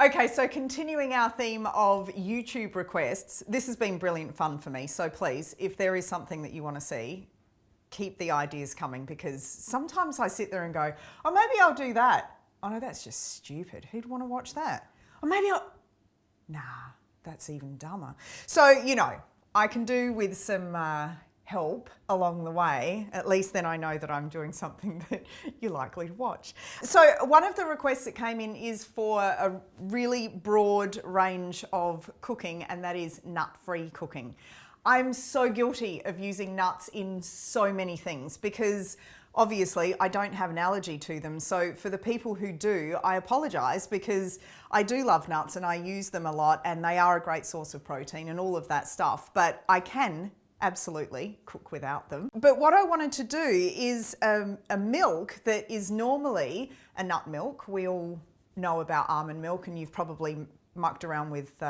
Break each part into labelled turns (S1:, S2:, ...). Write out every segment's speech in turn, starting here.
S1: Okay, so continuing our theme of YouTube requests, this has been brilliant fun for me. So please, if there is something that you want to see, keep the ideas coming, because sometimes I sit there and go, oh, maybe I'll do that. Oh no, that's just stupid. Who'd want to watch that? Or maybe nah, that's even dumber. So, you know, I can do with some help along the way. At least then I know that I'm doing something that you're likely to watch. So one of the requests that came in is for a really broad range of cooking, and that is nut-free cooking. I'm so guilty of using nuts in so many things because obviously I don't have an allergy to them. So for the people who do, I apologize, because I do love nuts and I use them a lot and they are a great source of protein and all of that stuff, but I can absolutely cook without them. But what I wanted to do is a milk that is normally a nut milk. We all know about almond milk, and you've probably mucked around with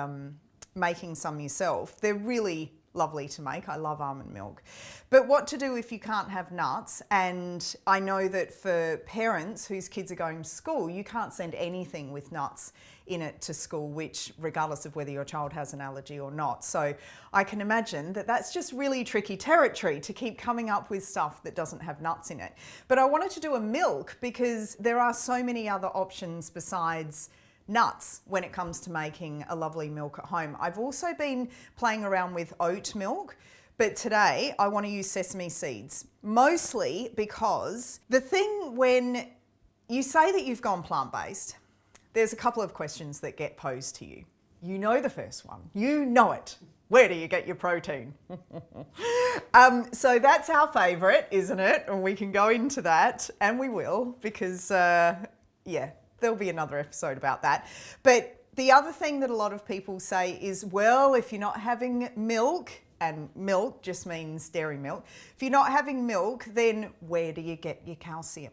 S1: making some yourself. They're really lovely to make. I love almond milk. But what to do if you can't have nuts? And I know that for parents whose kids are going to school, you can't send anything with nuts in it to school, which regardless of whether your child has an allergy or not. So I can imagine that that's just really tricky territory to keep coming up with stuff that doesn't have nuts in it. But I wanted to do a milk because there are so many other options besides nuts when it comes to making a lovely milk at home. I've also been playing around with oat milk, but today I want to use sesame seeds, mostly because the thing when you say that you've gone plant-based, there's a couple of questions that get posed to you. You know the first one, you know it. Where do you get your protein? So that's our favorite, isn't it? And we can go into that, and we will, because yeah, there'll be another episode about that. But the other thing that a lot of people say is, well, if you're not having milk, and milk just means dairy milk, if you're not having milk, then where do you get your calcium?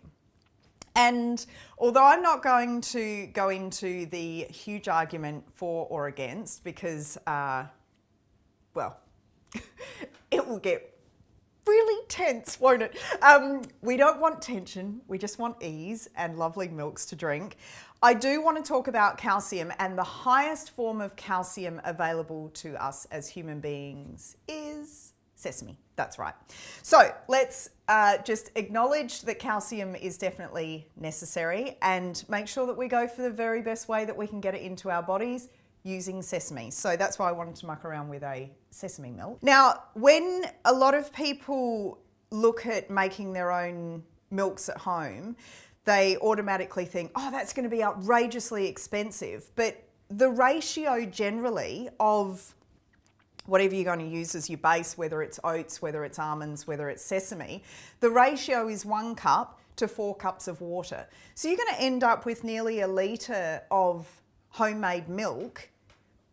S1: And although I'm not going to go into the huge argument for or against, because, well, it will get really tense, won't it? We don't want tension, we just want ease and lovely milks to drink. I do want to talk about calcium, and the highest form of calcium available to us as human beings is sesame. That's right. So let's just acknowledge that calcium is definitely necessary and make sure that we go for the very best way that we can get it into our bodies, using sesame. So that's why I wanted to muck around with a sesame milk. Now, when a lot of people look at making their own milks at home, they automatically think, oh, that's going to be outrageously expensive. But the ratio generally of whatever you're going to use as your base, whether it's oats, whether it's almonds, whether it's sesame, the ratio is 1 cup to 4 cups of water. So you're going to end up with nearly 1 litre of homemade milk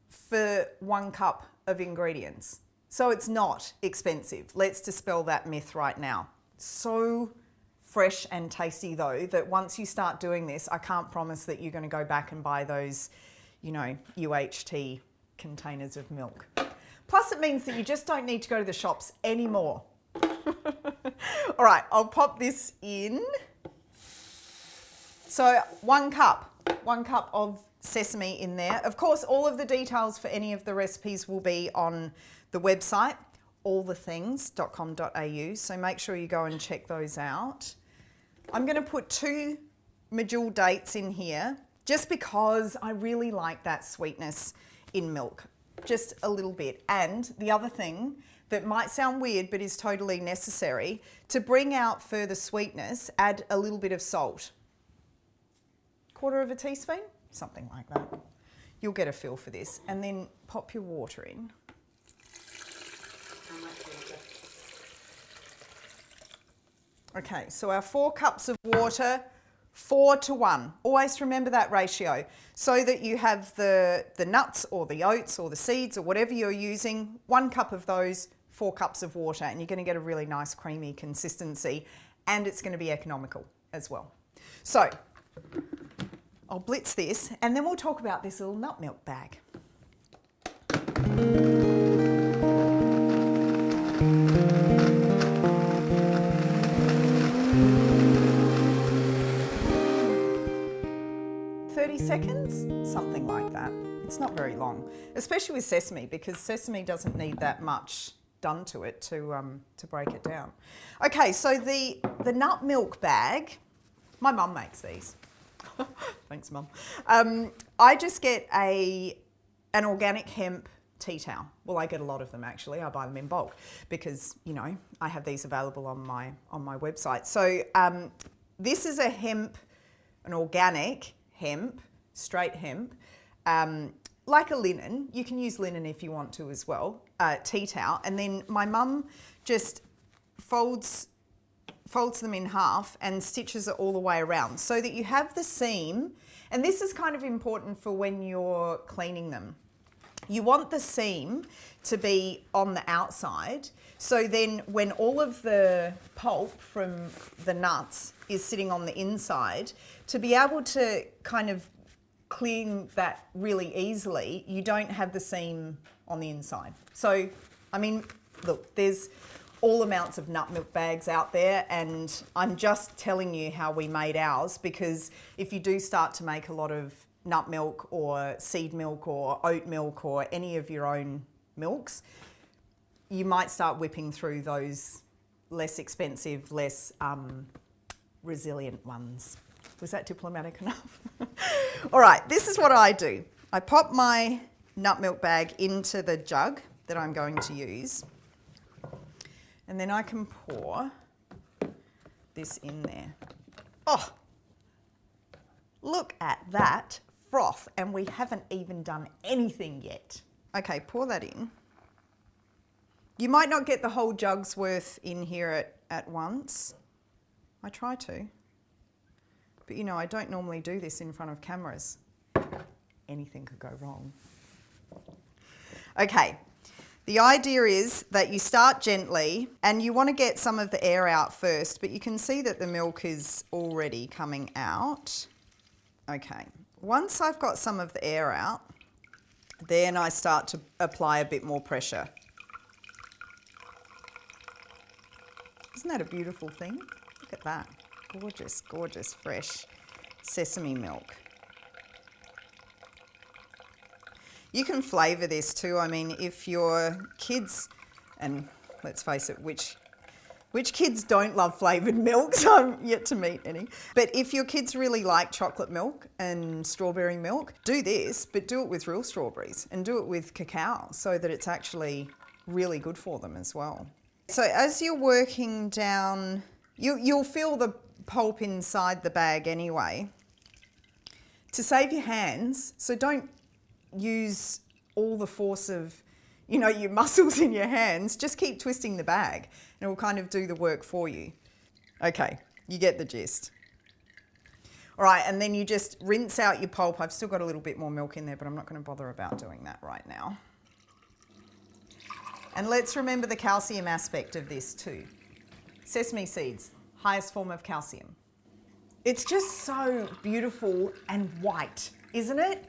S1: for 1 cup of ingredients. So it's not expensive. Let's dispel that myth right now. So fresh and tasty though, that once you start doing this, I can't promise that you're going to go back and buy those, you know, UHT containers of milk. Plus it means that you just don't need to go to the shops anymore. All right, I'll pop this in. So 1 cup of sesame in there. Of course, all of the details for any of the recipes will be on the website, allthethings.com.au. So make sure you go and check those out. I'm going to put 2 medjool dates in here just because I really like that sweetness in milk. Just a little bit. And the other thing that might sound weird but is totally necessary, to bring out further sweetness, add a little bit of salt. 1/4 teaspoon, something like that. You'll get a feel for this. And then pop your water in. Okay, so our 4 cups of water, 4 to 1. Always remember that ratio so that you have the nuts or the oats or the seeds or whatever you're using, 1 cup of those, 4 cups of water, and you're going to get a really nice creamy consistency, and it's going to be economical as well. So I'll blitz this, and then we'll talk about this little nut milk bag. 30 seconds, something like that. It's not very long, especially with sesame, because sesame doesn't need that much done to it to break it down. Okay, so the nut milk bag, my mum makes these. Thanks, Mum. I just get an organic hemp tea towel. Well, I get a lot of them actually. I buy them in bulk because, you know, I have these available on my website. So this is an organic hemp, straight hemp, like a linen. You can use linen if you want to as well, tea towel. And then my mum just folds them in half and stitches it all the way around so that you have the seam. And this is kind of important for when you're cleaning them. You want the seam to be on the outside, so then when all of the pulp from the nuts is sitting on the inside, to be able to kind of clean that really easily, you don't have the seam on the inside. So, I mean, look, there's all amounts of nut milk bags out there, and I'm just telling you how we made ours, because if you do start to make a lot of nut milk or seed milk or oat milk or any of your own milks, you might start whipping through those less expensive, less resilient ones. Was that diplomatic enough? All right, this is what I do. I pop my nut milk bag into the jug that I'm going to use, and then I can pour this in there. Oh, look at that froth, and we haven't even done anything yet. Okay, pour that in. You might not get the whole jug's worth in here at once. I try to. But you know, I don't normally do this in front of cameras. Anything could go wrong. Okay, the idea is that you start gently and you want to get some of the air out first, but you can see that the milk is already coming out. Okay, once I've got some of the air out, then I start to apply a bit more pressure. Isn't that a beautiful thing? Look at that. Gorgeous, gorgeous, fresh sesame milk. You can flavour this too. I mean, if your kids, and let's face it, which kids don't love flavoured milks? I'm yet to meet any. But if your kids really like chocolate milk and strawberry milk, do this, but do it with real strawberries and do it with cacao so that it's actually really good for them as well. So as you're working down, you'll feel the pulp inside the bag anyway. To save your hands, so don't use all the force of, you know, your muscles in your hands, just keep twisting the bag and it will kind of do the work for you. Okay, you get the gist. All right, and then you just rinse out your pulp. I've still got a little bit more milk in there, but I'm not going to bother about doing that right now. And let's remember the calcium aspect of this too. Sesame seeds, highest form of calcium. It's just so beautiful and white, isn't it?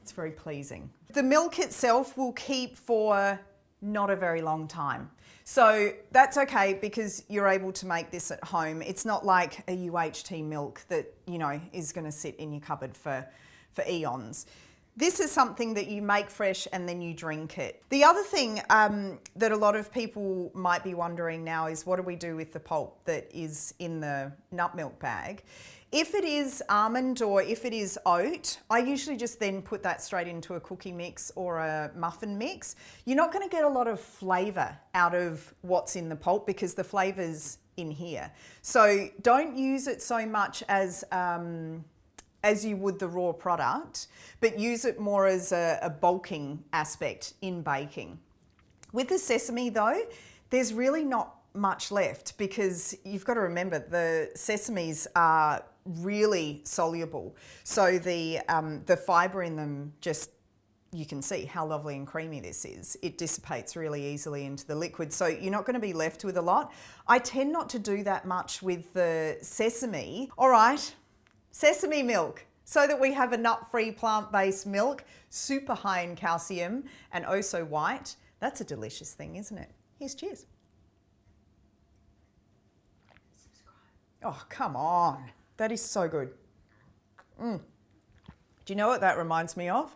S1: It's very pleasing. The milk itself will keep for not a very long time. So that's okay because you're able to make this at home. It's not like a UHT milk that, you know, is going to sit in your cupboard for eons. This is something that you make fresh and then you drink it. The other thing that a lot of people might be wondering now is what do we do with the pulp that is in the nut milk bag? If it is almond or if it is oat, I usually just then put that straight into a cookie mix or a muffin mix. You're not going to get a lot of flavour out of what's in the pulp because the flavour's in here. So don't use it so much as you would the raw product, but use it more as a bulking aspect in baking. With the sesame though, there's really not much left because you've got to remember the sesames are really soluble. So the fibre in them just, you can see how lovely and creamy this is. It dissipates really easily into the liquid. So you're not going to be left with a lot. I tend not to do that much with the sesame. All right. Sesame milk, so that we have a nut-free plant-based milk, super high in calcium and oh so white. That's a delicious thing, isn't it? Here's cheers. Oh, come on. That is so good. Do you know what that reminds me of?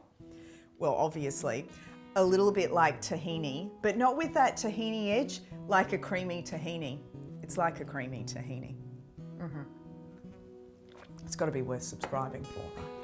S1: Well, obviously, a little bit like tahini, but not with that tahini edge, like a creamy tahini. It's like a creamy tahini. It's got to be worth subscribing for, right?